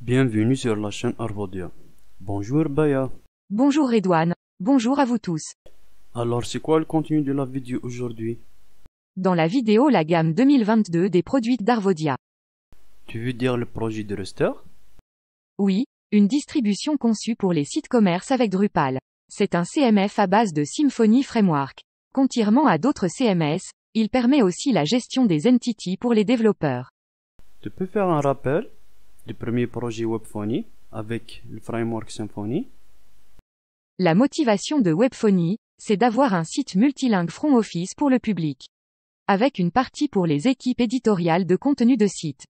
Bienvenue sur la chaîne Arvodia. Bonjour Baya. Bonjour Redouane, bonjour à vous tous. Alors c'est quoi le contenu de la vidéo aujourd'hui? Dans la vidéo la gamme 2022 des produits d'Arvodia. Tu veux dire le projet de Rester? Oui, une distribution conçue pour les sites commerce avec Drupal. C'est un CMS à base de Symfony Framework. Contrairement à d'autres CMS, il permet aussi la gestion des entities pour les développeurs. Tu peux faire un rappel du premier projet Webphony avec le framework Symfony? La motivation de Webphony, c'est d'avoir un site multilingue front office pour le public. Avec une partie pour les équipes éditoriales de contenu de site.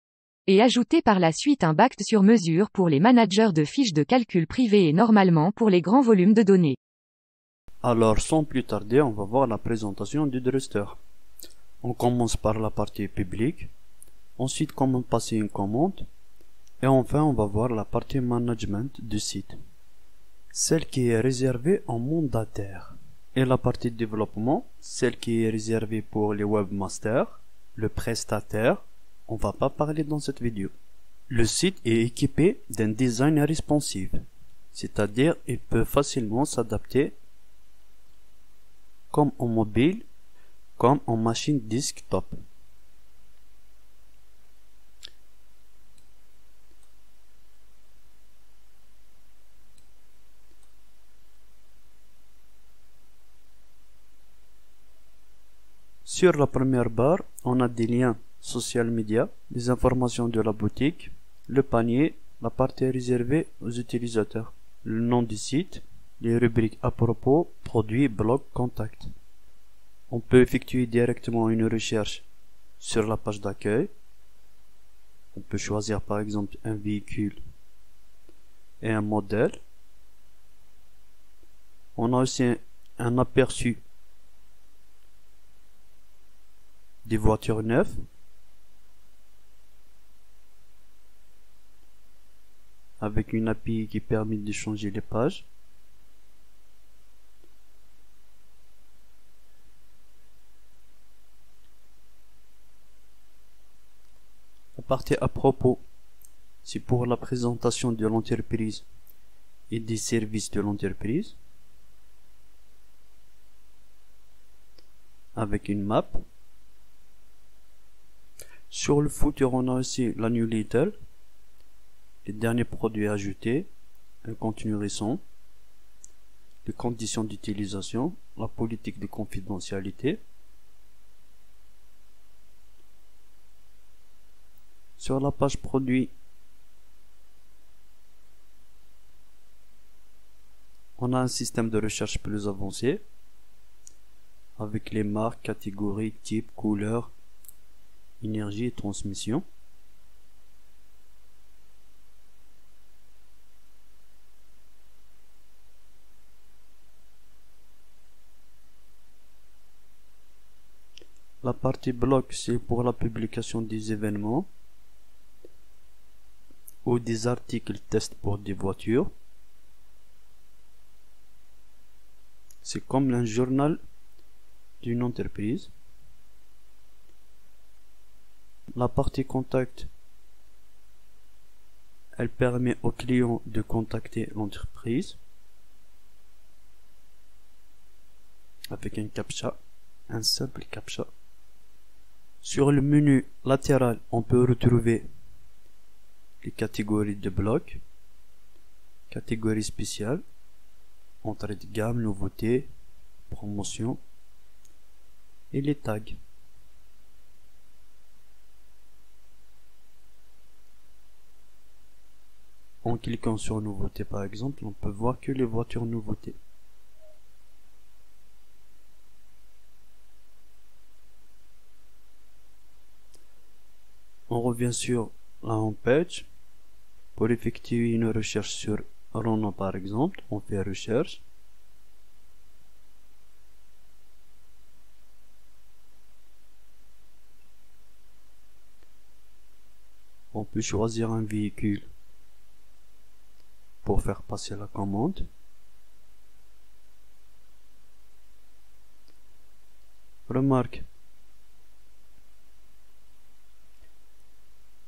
Et ajouter par la suite un back sur mesure pour les managers de fiches de calcul privées et normalement pour les grands volumes de données. Alors sans plus tarder, on va voir la présentation du Rester. On commence par la partie publique, ensuite comment passer une commande, et enfin on va voir la partie management du site, celle qui est réservée aux mandataires, et la partie développement, celle qui est réservée pour les webmasters, le prestataire. On va pas parler dans cette vidéo. Le site est équipé d'un design responsive, c'est-à-dire il peut facilement s'adapter comme en mobile, comme en machine desktop. Sur la première barre, on a des liens social media, des informations de la boutique, le panier, la partie réservée aux utilisateurs, le nom du site, les rubriques à propos, produits, blog, contact. On peut effectuer directement une recherche sur la page d'accueil. On peut choisir par exemple un véhicule et un modèle. On a aussi un aperçu des voitures neuves. Avec une API qui permet de changer les pages. La partie à propos, c'est pour la présentation de l'entreprise et des services de l'entreprise. Avec une map. Sur le footer, on a aussi la newsletter, les derniers produits ajoutés, un contenu récent, les conditions d'utilisation, la politique de confidentialité. Sur la page produit, on a un système de recherche plus avancé, avec les marques, catégories, types, couleurs, énergie et transmission. La partie blog, c'est pour la publication des événements ou des articles tests pour des voitures. C'est comme un journal d'une entreprise. La partie contact, elle permet aux clients de contacter l'entreprise avec un captcha, un simple captcha. Sur le menu latéral, on peut retrouver les catégories de blocs, catégories spéciales, entrée de gamme, nouveautés, promotion et les tags. En cliquant sur nouveautés par exemple, on peut voir que les voitures nouveautés. On revient sur la home page. Pour effectuer une recherche sur Renault par exemple, on fait recherche. On peut choisir un véhicule pour faire passer la commande. Remarque,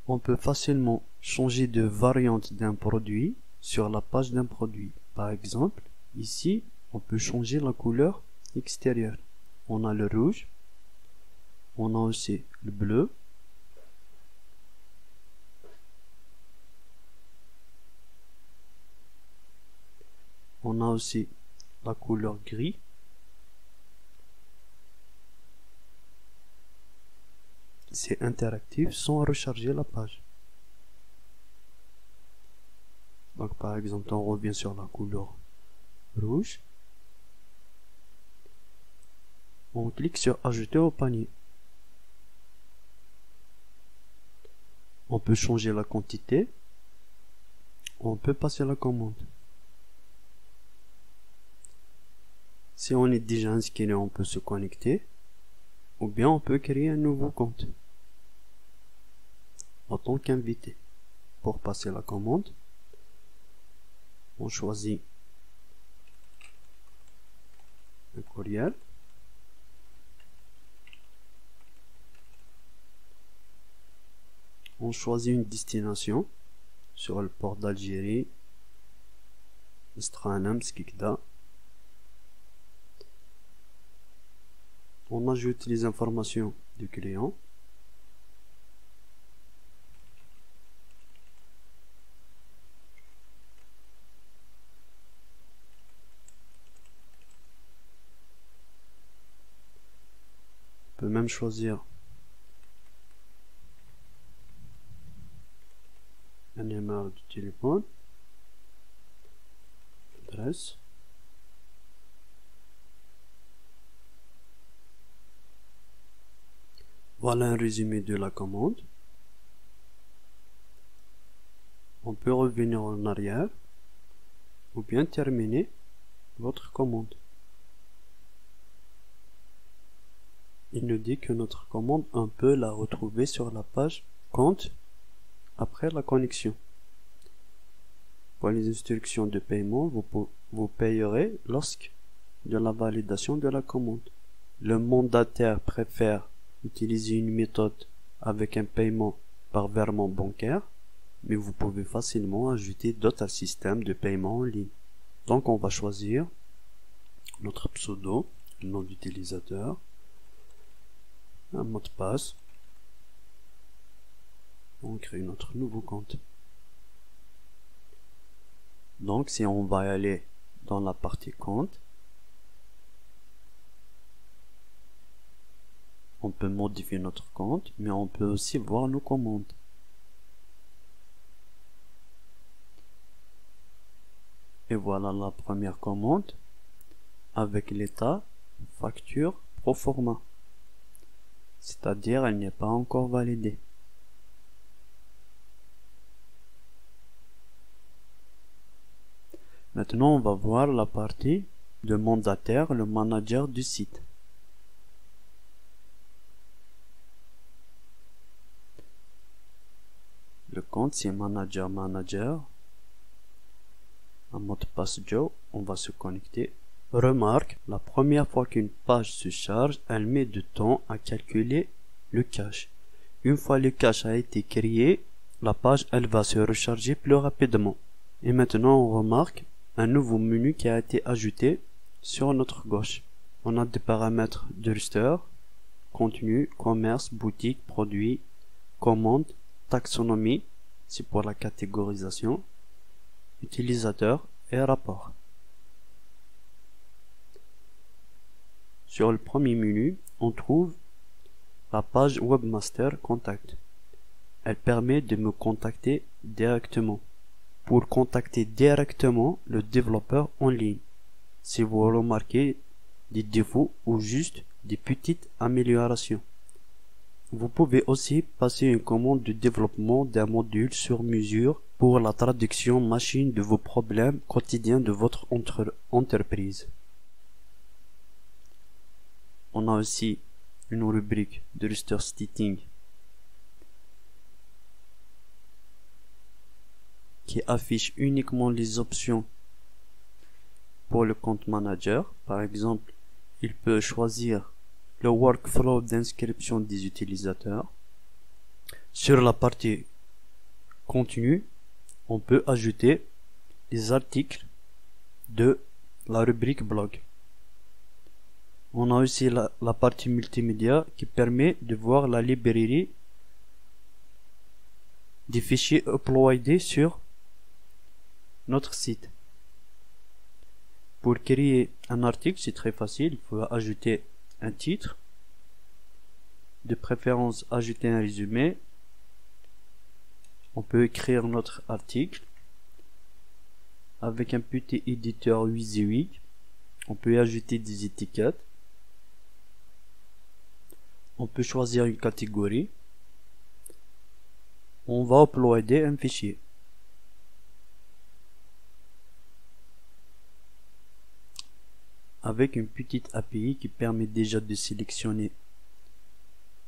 on peut facilement changer de variante d'un produit sur la page d'un produit. Par exemple, ici, on peut changer la couleur extérieure. On a le rouge, on a aussi le bleu, on a aussi la couleur gris, c'est interactif sans recharger la page. Donc par exemple, on revient sur la couleur rouge, on clique sur ajouter au panier. On peut changer la quantité, on peut passer la commande. Si on est déjà inscrit, on peut se connecter, ou bien on peut créer un nouveau compte en tant qu'invité. Pour passer la commande, on choisit un courriel, on choisit une destination sur le port d'Algérie, Stranam, Skikda. On ajoute les informations du client. On peut même choisir un numéro de téléphone, adresse. Voilà un résumé de la commande. On peut revenir en arrière ou bien terminer votre commande. Il nous dit que notre commande, on peut la retrouver sur la page compte après la connexion. Pour les instructions de paiement, vous payerez lorsque de la validation de la commande. Le mandataire préfère utiliser une méthode avec un paiement par virement bancaire, mais vous pouvez facilement ajouter d'autres systèmes de paiement en ligne. Donc on va choisir notre pseudo, le nom d'utilisateur, un mot de passe. On crée notre nouveau compte. Donc si on va aller dans la partie compte, on peut modifier notre compte, mais on peut aussi voir nos commandes. Et voilà la première commande avec l'état facture proforma. C'est-à-dire elle n'est pas encore validée. Maintenant on va voir la partie de mandataire, le manager du site. Le compte c'est manager. Un mot de passe Joe, on va se connecter. Remarque, la première fois qu'une page se charge, elle met du temps à calculer le cache. Une fois le cache a été créé, la page elle va se recharger plus rapidement. Et maintenant on remarque un nouveau menu qui a été ajouté sur notre gauche. On a des paramètres de register, contenu, commerce, boutique, produit, commande, taxonomie, c'est pour la catégorisation, utilisateur et rapport. Sur le premier menu, on trouve la page Webmaster Contact. Elle permet de me contacter directement. Pour contacter directement le développeur en ligne. Si vous remarquez des défauts ou juste des petites améliorations. Vous pouvez aussi passer une commande de développement d'un module sur mesure pour la traduction machine de vos problèmes quotidiens de votre entreprise. On a aussi une rubrique de Register Stitching qui affiche uniquement les options pour le compte manager. Par exemple, il peut choisir le workflow d'inscription des utilisateurs. Sur la partie contenu, on peut ajouter les articles de la rubrique blog. On a aussi la partie multimédia qui permet de voir la librairie des fichiers uploadés sur notre site. Pour créer un article, c'est très facile. Il faut ajouter un titre, de préférence ajouter un résumé. On peut écrire notre article avec un petit éditeur WYSIWYG. On peut ajouter des étiquettes. On peut choisir une catégorie. On va uploader un fichier. Avec une petite API qui permet déjà de sélectionner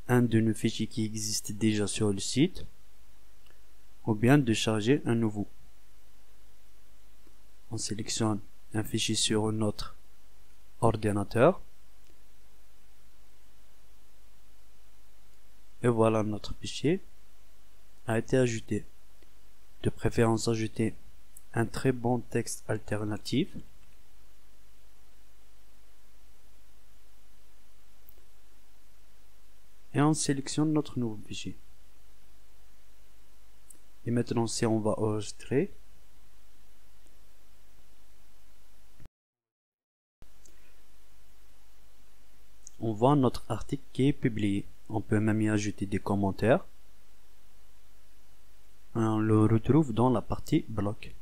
un de nos fichiers qui existe déjà sur le site, ou bien de charger un nouveau. On sélectionne un fichier sur notre ordinateur. Et voilà, notre fichier a été ajouté. De préférence, ajouter un très bon texte alternatif. Et on sélectionne notre nouveau fichier. Et maintenant, si on va enregistrer, on voit notre article qui est publié. On peut même y ajouter des commentaires. On le retrouve dans la partie blog.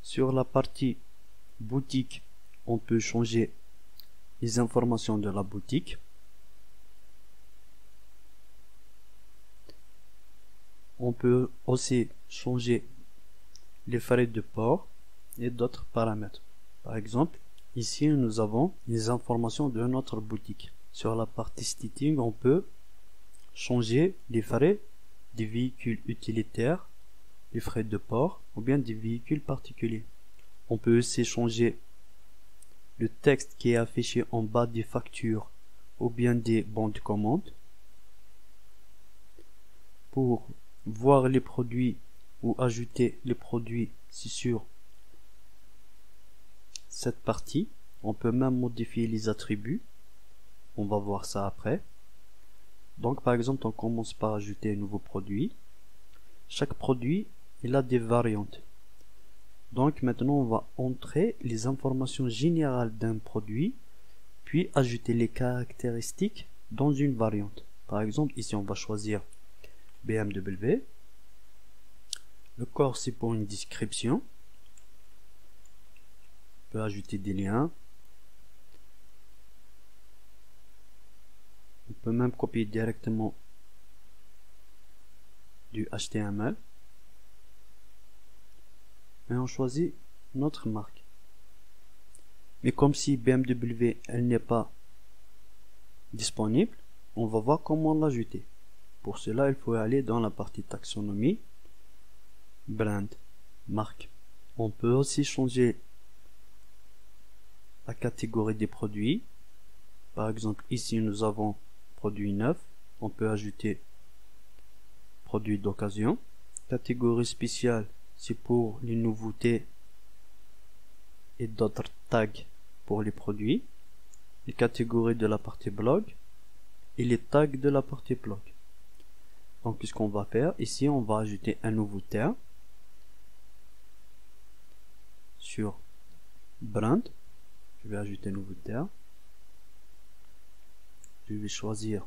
Sur la partie boutique, on peut changer les informations de la boutique. On peut aussi changer les frais de port et d'autres paramètres. Par exemple, ici nous avons les informations de notre boutique. Sur la partie staging, on peut changer les frais des véhicules utilitaires, les frais de port ou bien des véhicules particuliers. On peut aussi changer le texte qui est affiché en bas des factures ou bien des bons de commande. Pour voir les produits ou ajouter les produits, c'est sur cette partie. On peut même modifier les attributs. On va voir ça après. Donc par exemple, on commence par ajouter un nouveau produit. Chaque produit, il a des variantes. Donc maintenant, on va entrer les informations générales d'un produit, puis ajouter les caractéristiques dans une variante. Par exemple, ici on va choisir BMW. Le corps, c'est pour une description. On peut ajouter des liens. On peut même copier directement du HTML. Et on choisit notre marque. Mais comme si BMW elle n'est pas disponible, on va voir comment l'ajouter. Pour cela, il faut aller dans la partie taxonomie, brand, marque. On peut aussi changer la catégorie des produits. Par exemple, ici nous avons produit neuf. On peut ajouter produit d'occasion. Catégorie spéciale, c'est pour les nouveautés et d'autres tags pour les produits. Les catégories de la partie blog et les tags de la partie blog. Donc qu'est-ce qu'on va faire? Ici on va ajouter un nouveau terme sur brand. Je vais ajouter un nouveau terme. Je vais choisir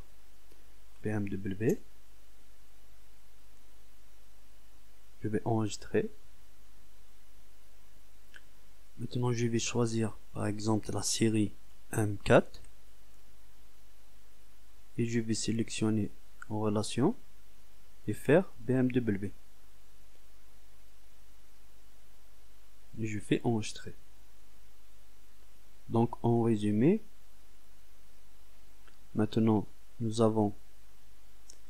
BMW. Je vais enregistrer. Maintenant, je vais choisir par exemple la série M4 et je vais sélectionner en relation et faire BMW. Et je fais enregistrer. Donc en résumé, maintenant nous avons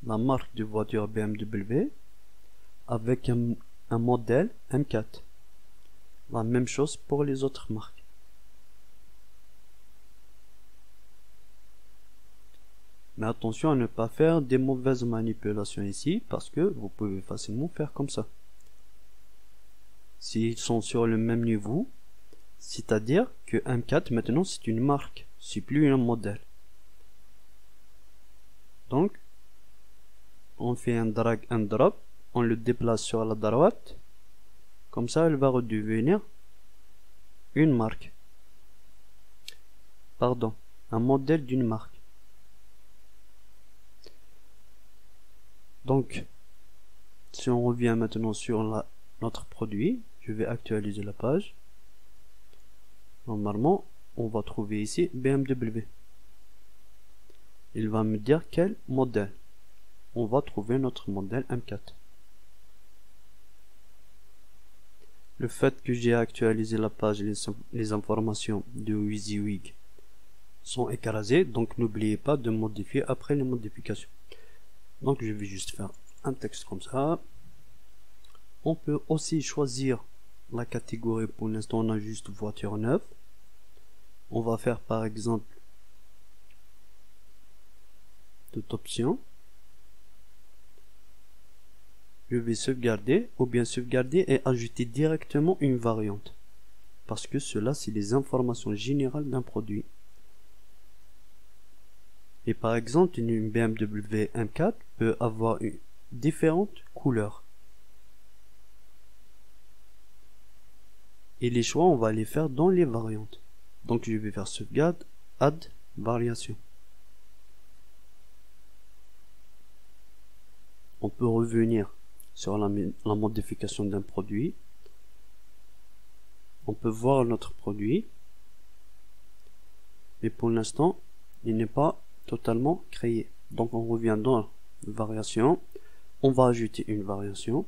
la marque de voiture BMW avec un modèle M4. La même chose pour les autres marques. Mais attention à ne pas faire des mauvaises manipulations ici, parce que vous pouvez facilement faire comme ça. S'ils sont sur le même niveau, c'est-à-dire que M4 maintenant c'est une marque, c'est plus un modèle. Donc, on fait un drag and drop, on le déplace sur la droite, comme ça elle va redevenir une marque. Pardon, un modèle d'une marque. Donc, si on revient maintenant sur notre produit, je vais actualiser la page. Normalement, on va trouver ici BMW. Il va me dire quel modèle. On va trouver notre modèle M4. Le fait que j'ai actualisé la page, les informations de WYSIWYG sont écrasées, donc n'oubliez pas de modifier après les modifications. Donc je vais juste faire un texte comme ça. On peut aussi choisir la catégorie. Pour l'instant on a juste voiture neuve. On va faire par exemple toute option. Je vais sauvegarder ou bien sauvegarder et ajouter directement une variante. Parce que cela c'est les informations générales d'un produit. Et par exemple une BMW M4 peut avoir une différentes couleurs. Et les choix on va les faire dans les variantes. Donc je vais faire sauvegarde, add, variation. On peut revenir sur la modification d'un produit. On peut voir notre produit. Mais pour l'instant, il n'est pas totalement créé. Donc on revient dans variation. On va ajouter une variation.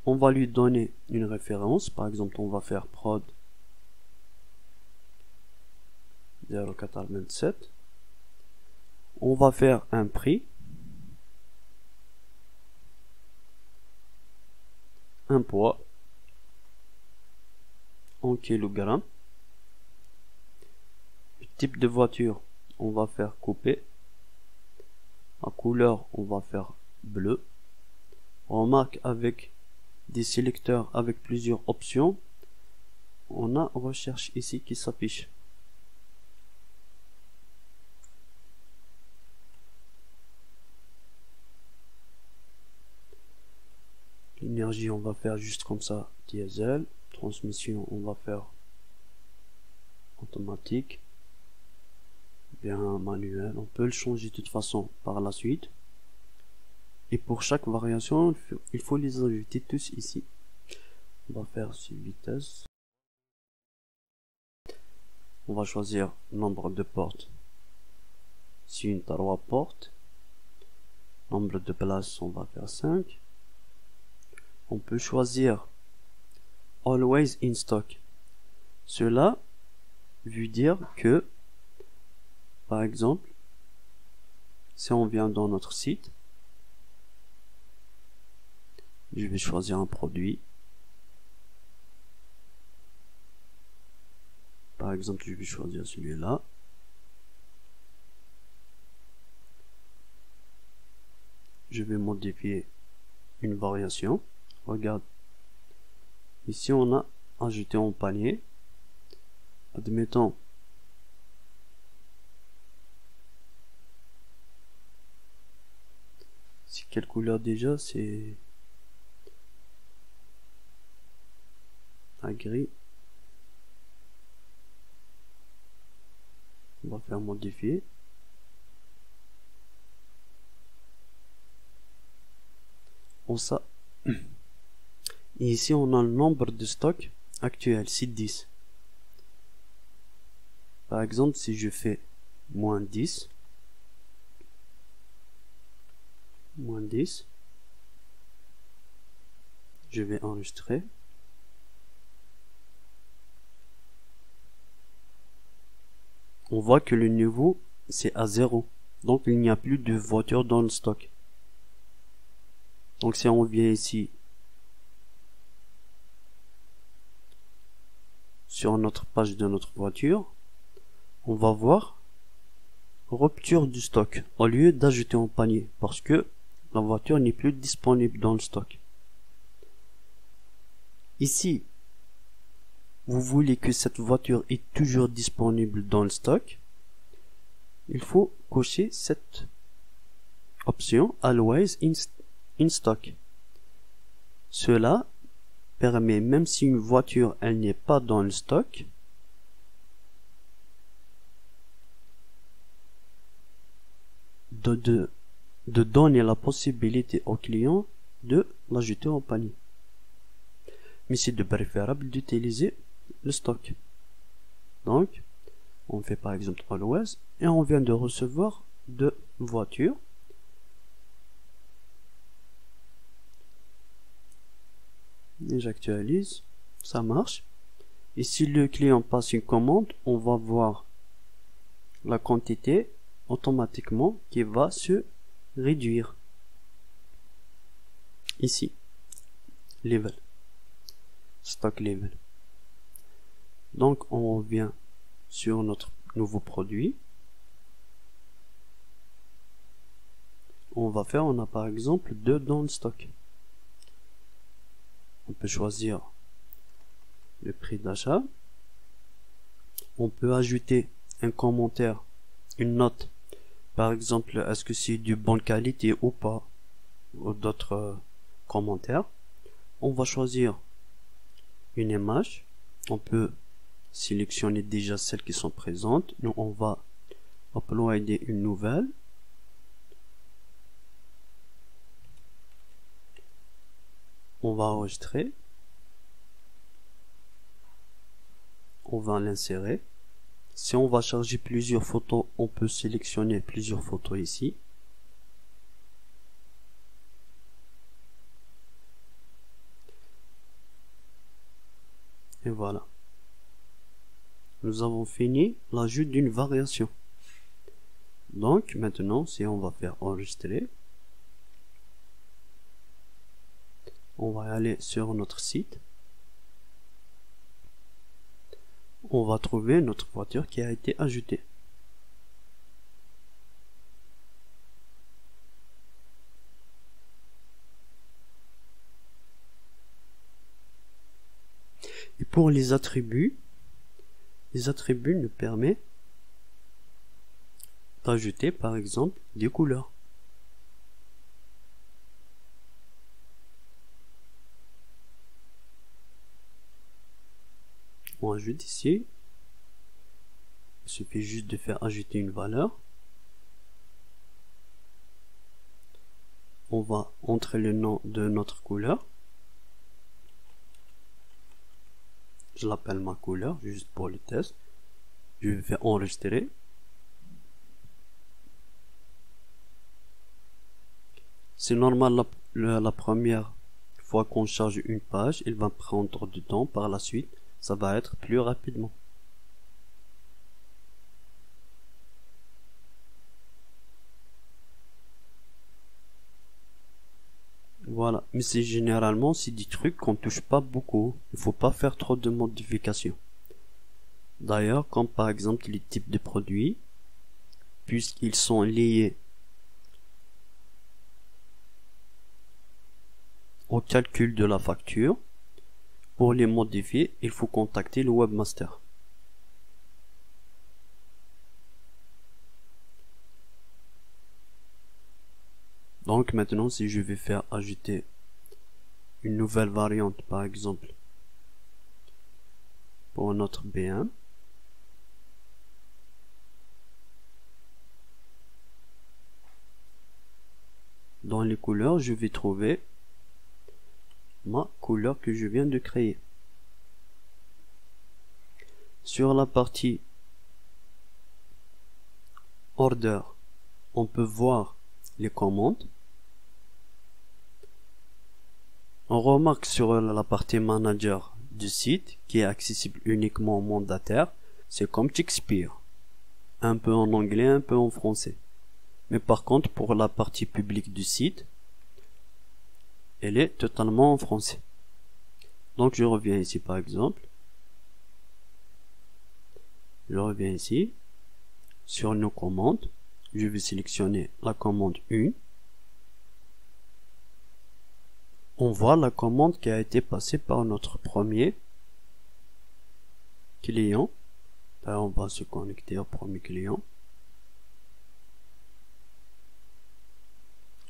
On va lui donner une référence. Par exemple, on va faire prod 0427. On va faire un prix. Un poids en kilogrammes. Le type de voiture, on va faire couper. La couleur, on va faire bleu. Remarque avec des sélecteurs avec plusieurs options. On a recherche ici qui s'affiche. L'énergie, on va faire juste comme ça, diesel. Transmission, on va faire automatique. Bien manuel. On peut le changer de toute façon par la suite. Et pour chaque variation, il faut les ajouter tous ici. On va faire sur vitesse. On va choisir nombre de portes. Si une 3 portes. Nombre de places, on va faire 5. On peut choisir Always in stock. Cela veut dire que, par exemple, si on vient dans notre site, je vais choisir un produit. Par exemple, je vais choisir celui-là. Je vais modifier une variation. Regarde. Ici, on a ajouté en panier. Admettons. C'est quelle couleur déjà? C'est un gris. On va faire modifier. On ça. Et ici on a le nombre de stock actuel, c'est 10. Par exemple, si je fais moins 10, je vais enregistrer. On voit que le niveau c'est à 0. Donc il n'y a plus de voitures dans le stock. Donc si on vient ici sur notre page de notre voiture, on va voir rupture du stock au lieu d'ajouter en panier parce que la voiture n'est plus disponible dans le stock. Ici, vous voulez que cette voiture est toujours disponible dans le stock, il faut cocher cette option Always in stock. Cela permet, même si une voiture elle n'est pas dans le stock, de donner la possibilité au client de l'ajouter au panier. Mais c'est de préférable d'utiliser le stock. Donc, on fait par exemple Always et on vient de recevoir deux voitures. Et j'actualise, ça marche. Et si le client passe une commande, on va voir la quantité automatiquement qui va se réduire. Ici, level, stock level. Donc on revient sur notre nouveau produit. On va faire, on a par exemple deux dans le stock. On peut choisir le prix d'achat. On peut ajouter un commentaire, une note. Par exemple, est-ce que c'est de bonne qualité ou pas, ou d'autres commentaires. On va choisir une image. On peut sélectionner déjà celles qui sont présentes. Nous, on va uploader une nouvelle. On va enregistrer. On va l'insérer. Si on va charger plusieurs photos, on peut sélectionner plusieurs photos ici. Et voilà. Nous avons fini l'ajout d'une variation. Donc maintenant, si on va faire enregistrer, on va aller sur notre site. On va trouver notre voiture qui a été ajoutée. Et pour les attributs nous permettent d'ajouter par exemple des couleurs. On ajoute ici. Il suffit juste de faire ajouter une valeur. On va entrer le nom de notre couleur. Je l'appelle ma couleur, juste pour le test. Je vais faire enregistrer. C'est normal, la première fois qu'on charge une page, il va prendre du temps. Par la suite, ça va être plus rapidement. Voilà, mais c'est généralement des trucs qu'on touche pas beaucoup. Il faut pas faire trop de modifications. D'ailleurs, comme par exemple les types de produits, puisqu'ils sont liés au calcul de la facture, pour les modifier, il faut contacter le webmaster. Donc maintenant, si je vais faire ajouter une nouvelle variante, par exemple, pour notre B1, dans les couleurs, je vais trouver ma couleur que je viens de créer. Sur la partie Order, on peut voir les commandes. On remarque sur la partie Manager du site, qui est accessible uniquement aux mandataires, c'est comme Shakespeare. Un peu en anglais, un peu en français. Mais par contre, pour la partie publique du site, elle est totalement en français. Donc je reviens ici par exemple. Je reviens ici. sur nos commandes. Je vais sélectionner la commande 1. On voit la commande qui a été passée par notre premier client. Là, on va se connecter au premier client.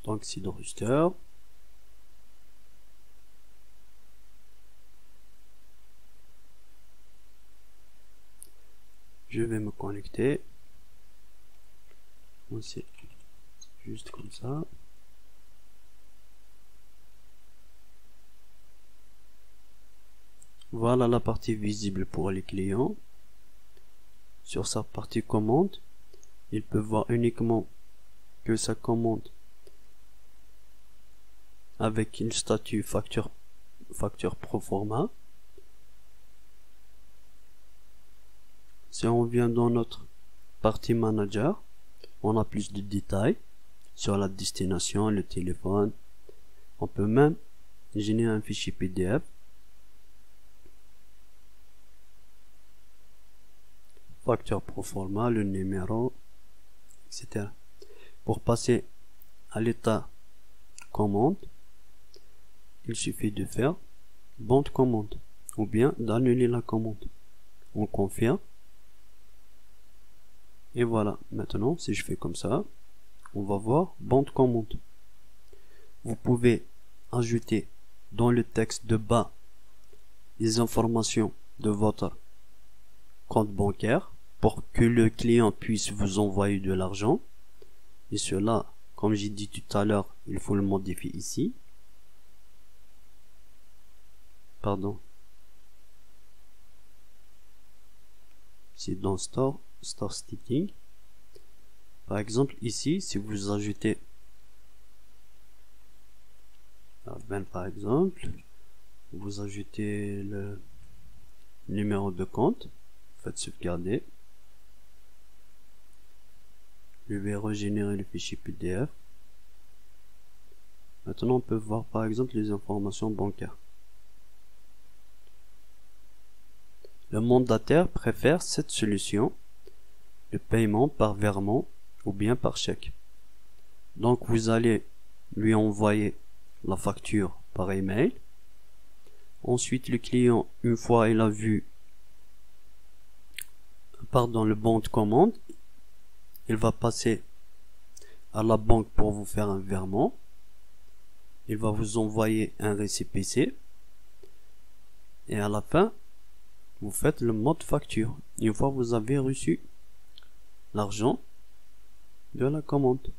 Donc, c'est Druster. Je vais me connecter. C'est juste comme ça. Voilà la partie visible pour les clients. Sur sa partie commande, il peut voir uniquement que sa commande avec une statut facture proforma. Si on vient dans notre partie manager, on a plus de détails sur la destination, le téléphone. On peut même générer un fichier PDF. Facture proforma, le numéro, etc. Pour passer à l'état commande, il suffit de faire bande commande ou bien d'annuler la commande. On confirme. Et voilà, maintenant, si je fais comme ça, on va voir bande commande. Vous pouvez ajouter dans le texte de bas les informations de votre compte bancaire pour que le client puisse vous envoyer de l'argent. Et cela, comme j'ai dit tout à l'heure, il faut le modifier ici. Pardon. C'est dans Store Stitching. Par exemple, ici, si vous ajoutez par exemple, vous ajoutez le numéro de compte, faites sauvegarder. Je vais régénérer le fichier PDF. Maintenant, on peut voir par exemple les informations bancaires. Le mandataire préfère cette solution, le paiement par virement ou bien par chèque. Donc vous allez lui envoyer la facture par email. Ensuite le client, une fois il a vu le bon de commande, il va passer à la banque pour vous faire un virement. Il va vous envoyer un récépissé et à la fin vous faites le mode facture. Une fois vous avez reçu l'argent de la commande.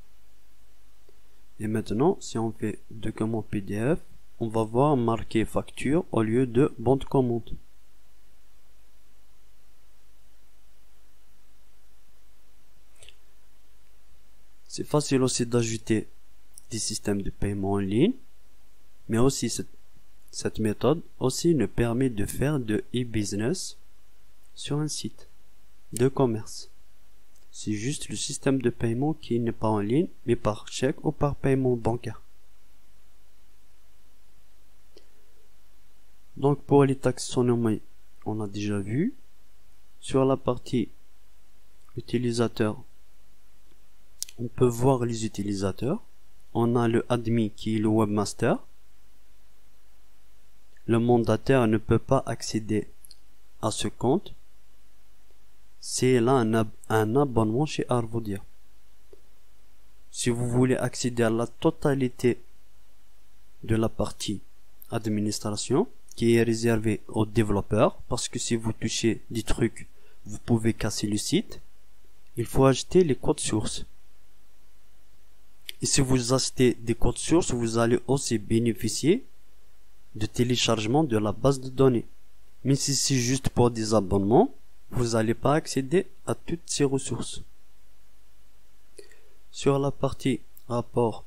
Et maintenant, si on fait document PDF, on va voir marquer facture au lieu de bon de commande. C'est facile aussi d'ajouter des systèmes de paiement en ligne, mais aussi cette méthode aussi nous permet de faire de e-business sur un site de commerce. C'est juste le système de paiement qui n'est pas en ligne, mais par chèque ou par paiement bancaire. Donc pour les taxonomies, on a déjà vu. Sur la partie utilisateur, on peut voir les utilisateurs. On a le admin qui est le webmaster. Le mandataire ne peut pas accéder à ce compte. C'est là un abonnement chez Arvodia. Si vous voulez accéder à la totalité de la partie administration, qui est réservée aux développeurs, parce que si vous touchez des trucs, vous pouvez casser le site, il faut ajouter les codes sources. Et si vous achetez des codes sources, vous allez aussi bénéficier de téléchargement de la base de données. Mais si c'est juste pour des abonnements, vous n'allez pas accéder à toutes ces ressources. Sur la partie rapport,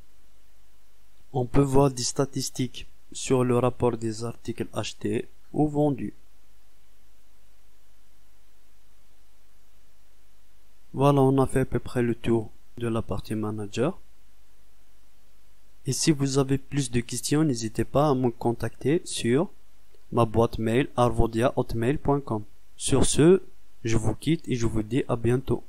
on peut voir des statistiques sur le rapport des articles achetés ou vendus. Voilà, on a fait à peu près le tour de la partie manager. Et si vous avez plus de questions, n'hésitez pas à me contacter sur ma boîte mail arvodia@hotmail.com. Sur ce, je vous quitte et je vous dis à bientôt.